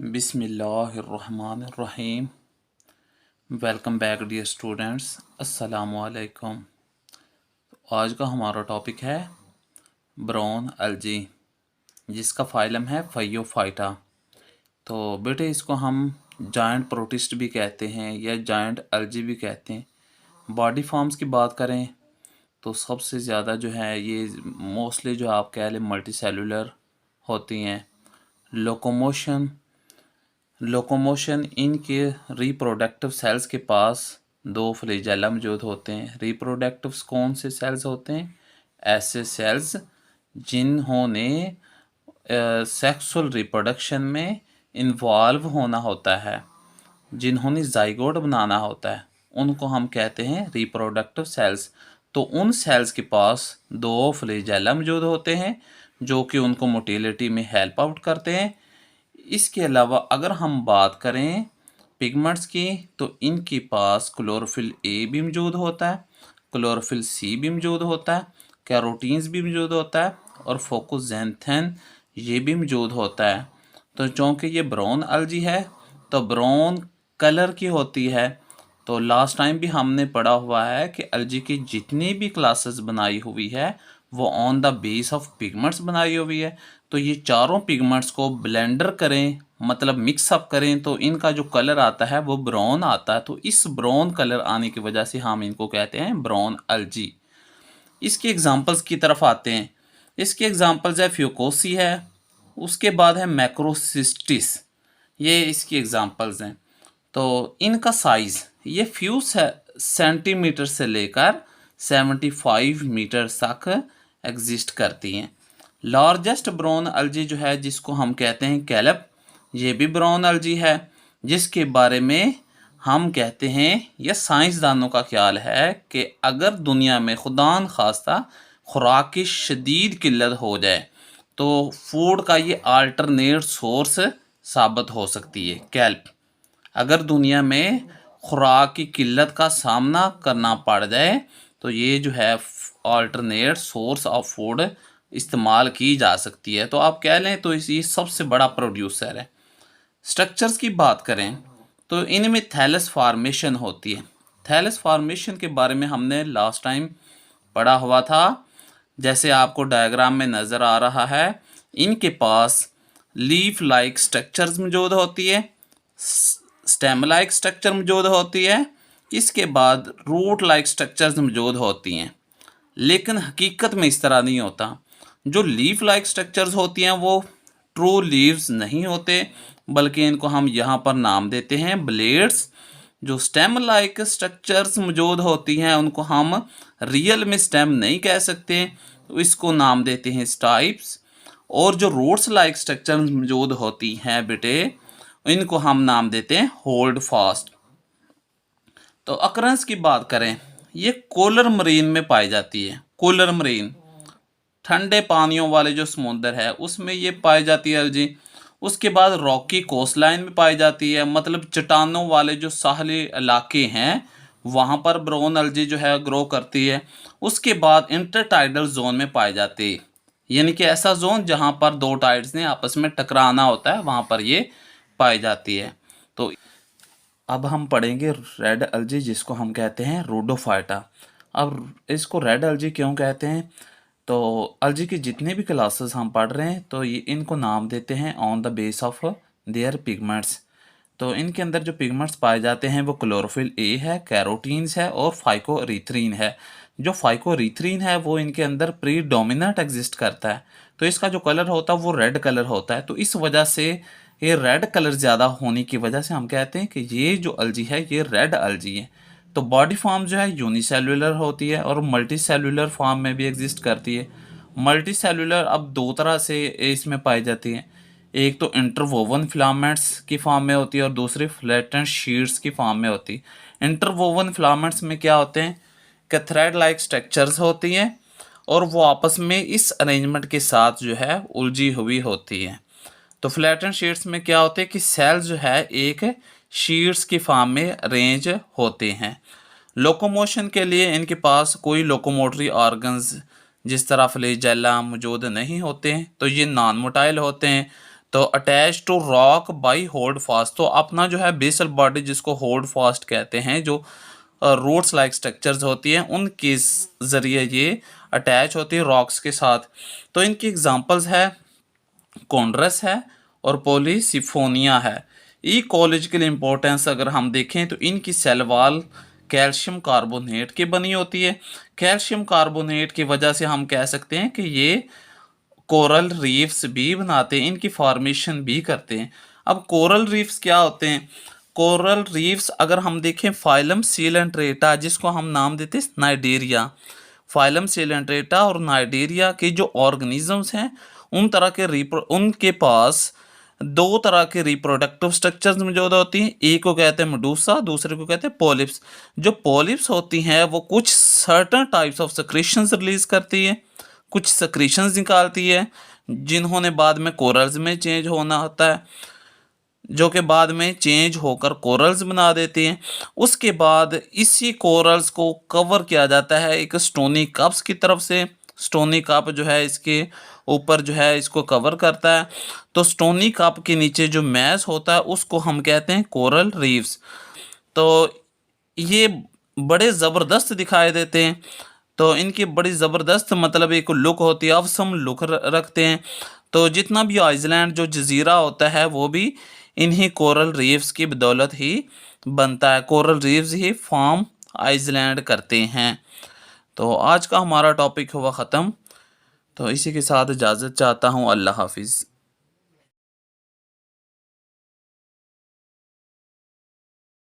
बिस्मिल्लाहिर्रहमानिर्रहीम। Welcome back dear students, अस्सलामुअलैकुम। आज का हमारा टॉपिक है ब्राउन अलजी, जिसका फाइलम है फाइयोफाइटा। तो बेटे इसको हम जायंट प्रोटिस्ट भी कहते हैं या जायंट अलजी भी कहते हैं। बॉडी फॉर्म्स की बात करें तो सबसे ज़्यादा जो है ये मोस्टली जो आप कह लें मल्टी सेलुलर होती हैं। लोकोमोशन इनके रिप्रोडक्टिव सेल्स के पास दो फ्लैजेला मौजूद होते हैं। रिप्रोडक्टिव कौन से सेल्स होते हैं? ऐसे सेल्स जिन्होंने सेक्सुअल रिप्रोडक्शन में इन्वॉल्व होना होता है, जिन्होंने जाइगोट बनाना होता है, उनको हम कहते हैं रिप्रोडक्टिव सेल्स। तो उन सेल्स के पास दो फ्लैजेला मौजूद होते हैं जो कि उनको मोटिलिटी में हेल्प आउट करते हैं। इसके अलावा अगर हम बात करें पिगमेंट्स की तो इनके पास क्लोरोफिल ए भी मौजूद होता है, क्लोरोफिल सी भी मौजूद होता है, कैरोटीन्स भी मौजूद होता है और फोकोजेंथेन ये भी मौजूद होता है। तो चूँकि ये ब्राउन अलजी है तो ब्राउन कलर की होती है। तो लास्ट टाइम भी हमने पढ़ा हुआ है कि अलजी की जितनी भी क्लासेस बनाई हुई है वो on the base of pigments बनाई हुई है। तो ये चारों पिगमेंट्स को ब्लेंडर करें, मतलब मिक्स अप करें, तो इनका जो कलर आता है वो ब्राउन आता है। तो इस ब्राउन कलर आने की वजह से हम इनको कहते हैं ब्राउन अलजी। इसके एग्जांपल्स की तरफ आते हैं। इसके एग्जांपल्स है फ्यूकोसी है, उसके बाद है मैक्रोसिस्टिस, ये इसकी एग्जांपल्स हैं। तो इनका साइज़ ये फ्यू सेंटीमीटर से लेकर 75 मीटर तक एग्जिस्ट करती हैं। लार्जेस्ट ब्राउन अलजी जो है जिसको हम कहते हैं कैलप, ये भी ब्राउन अलजी है, जिसके बारे में हम कहते हैं या साइंसदानों का ख्याल है कि अगर दुनिया में खुदा न खास्ता खुराक की शदीद किल्लत हो जाए तो फूड का ये अल्टरनेट सोर्स साबित हो सकती है कैल्प। अगर दुनिया में खुराक की किल्लत का सामना करना पड़ जाए तो ये जो है अल्टरनेट सोर्स ऑफ फूड इस्तेमाल की जा सकती है। तो आप कह लें तो ये सबसे बड़ा प्रोड्यूसर है। स्ट्रक्चर्स की बात करें तो इनमें थैलस फॉर्मेशन होती है। थैलस फॉर्मेशन के बारे में हमने लास्ट टाइम पढ़ा हुआ था। जैसे आपको डायग्राम में नज़र आ रहा है, इनके पास लीफ लाइक स्ट्रक्चर्स मौजूद होती है, स्टेम लाइक स्ट्रक्चर मौजूद होती है, इसके बाद रूट लाइक स्ट्रक्चर्स मौजूद होती हैं। लेकिन हकीकत में इस तरह नहीं होता। जो लीफ लाइक स्ट्रक्चर्स होती हैं वो ट्रू लीव्स नहीं होते, बल्कि इनको हम यहाँ पर नाम देते हैं ब्लेड्स। जो स्टेम लाइक स्ट्रक्चर्स मौजूद होती हैं उनको हम रियल में स्टेम नहीं कह सकते, तो इसको नाम देते हैं स्टाइप्स। और जो रूट्स लाइक स्ट्रक्चर्स मौजूद होती हैं बेटे, इनको हम नाम देते हैं होल्ड फास्ट। तो अकरेंस की बात करें, ये कोलर मरीन में पाई जाती है। कोलर मरीन ठंडे पानियों वाले जो समुंदर है उसमें ये पाई जाती है अलजी। उसके बाद रॉकी कोस्ट लाइन में पाई जाती है, मतलब चट्टानों वाले जो साहली इलाके हैं वहाँ पर ब्राउन अलजी जो है ग्रो करती है। उसके बाद इंटरटाइडल जोन में पाई जाती है, यानी कि ऐसा जोन जहाँ पर दो टाइड्स ने आपस में टकराना होता है, वहाँ पर ये पाई जाती है। तो अब हम पढ़ेंगे रेड अलजी, जिसको हम कहते हैं रोडोफाइटा। अब इसको रेड अलजी क्यों कहते हैं? तो अलजी की जितने भी क्लासेस हम पढ़ रहे हैं तो ये इनको नाम देते हैं on the base of their pigments. तो इनके अंदर जो पिगमेंट्स पाए जाते हैं वो क्लोरोफिल ए है, कैरोटीन्स है और फाइकोरीथ्रीन है। जो फाइकोरीथ्रीन है वो इनके अंदर प्रीडोमिनेंट एग्जिस्ट करता है, तो इसका जो कलर होता है वो रेड कलर होता है। तो इस वजह से ये रेड कलर ज़्यादा होने की वजह से हम कहते हैं कि ये जो अलजी है ये रेड अलजी है। तो बॉडी फॉर्म जो है यूनिसेलुलर होती है और मल्टी सेलुलर फॉर्म में भी एग्जिस्ट करती है। मल्टी सेलुलर अब दो तरह से इसमें पाई जाती है, एक तो इंटरवोवन फिलामेंट्स की फॉर्म में होती है और दूसरी फ्लैटेंड शीट्स की फॉर्म में होती है। इंटरवोवन फिलामेंट्स में क्या होते हैं कि थ्रेड लाइक स्ट्रक्चर्स होती हैं और वो आपस में इस अरेंजमेंट के साथ जो है उलझी हुई होती हैं। तो फ्लैटेंड शीट्स में क्या होते हैं कि सेल्स जो है एक शीट्स की फॉर्म में अरेंज होते हैं। लोकोमोशन के लिए इनके पास कोई लोकोमोटरी ऑर्गन्स जिस तरह फ्लैजेला मौजूद नहीं होते हैं, तो ये नॉन मोटाइल होते हैं। तो attach to rock by holdfast, तो अपना जो है बेसल बॉडी जिसको होल्ड फास्ट कहते हैं, जो रूट्स लाइक स्ट्रक्चर्स होती हैं उनके ज़रिए ये अटैच होती है रॉक्स के साथ। तो इनकी एग्जांपल्स है कॉन्ड्रस है और पॉलीसिफोनिया है। इकोलॉजिकल इंपॉर्टेंस अगर हम देखें तो इनकी सेल वॉल कैल्शियम कार्बोनेट की बनी होती है। कैल्शियम कार्बोनेट की वजह से हम कह सकते हैं कि ये कोरल रीफ्स भी बनाते हैं, इनकी फॉर्मेशन भी करते हैं। अब कोरल रीफ्स क्या होते हैं? कोरल रीफ्स अगर हम देखें फाइलम सीलेंट्रेटा, जिसको हम नाम देते हैं नाइडेरिया, फाइलम सीलेंट्रेटा और नाइडेरिया के जो ऑर्गेनिजम्स हैं उन तरह के उनके पास दो तरह के रिप्रोडक्टिव स्ट्रक्चर्स मौजूद होती हैं। एक को कहते हैं मेडूसा, दूसरे को कहते हैं पॉलिप्स। जो पॉलिप्स होती हैं वो कुछ certain types of secretions release करती है, कुछ सेक्रेशंस निकालती है, जिन्होंने बाद में कोरल्स में चेंज होना होता है, जो कि बाद में चेंज होकर कोरल्स बना देते हैं। उसके बाद इसी कोरल्स को कवर किया जाता है एक स्टोनी कप्स की तरफ से। स्टोनी कप जो है इसके ऊपर जो है इसको कवर करता है। तो स्टोनी कप के नीचे जो मैस होता है उसको हम कहते हैं कोरल रीफ्स। तो ये बड़े ज़बरदस्त दिखाई देते हैं। तो इनकी बड़ी ज़बरदस्त मतलब एक लुक होती है, अवसम लुक रखते हैं। तो जितना भी आइसलैंड जो जजीरा होता है वो भी इन्हीं कोरल रीफ्स की बदौलत ही बनता है। कोरल रीफ्स ही फॉर्म आइसलैंड करते हैं। तो आज का हमारा टॉपिक हुआ ख़त्म। तो इसी के साथ इजाज़त चाहता हूँ। अल्लाह हाफिज़।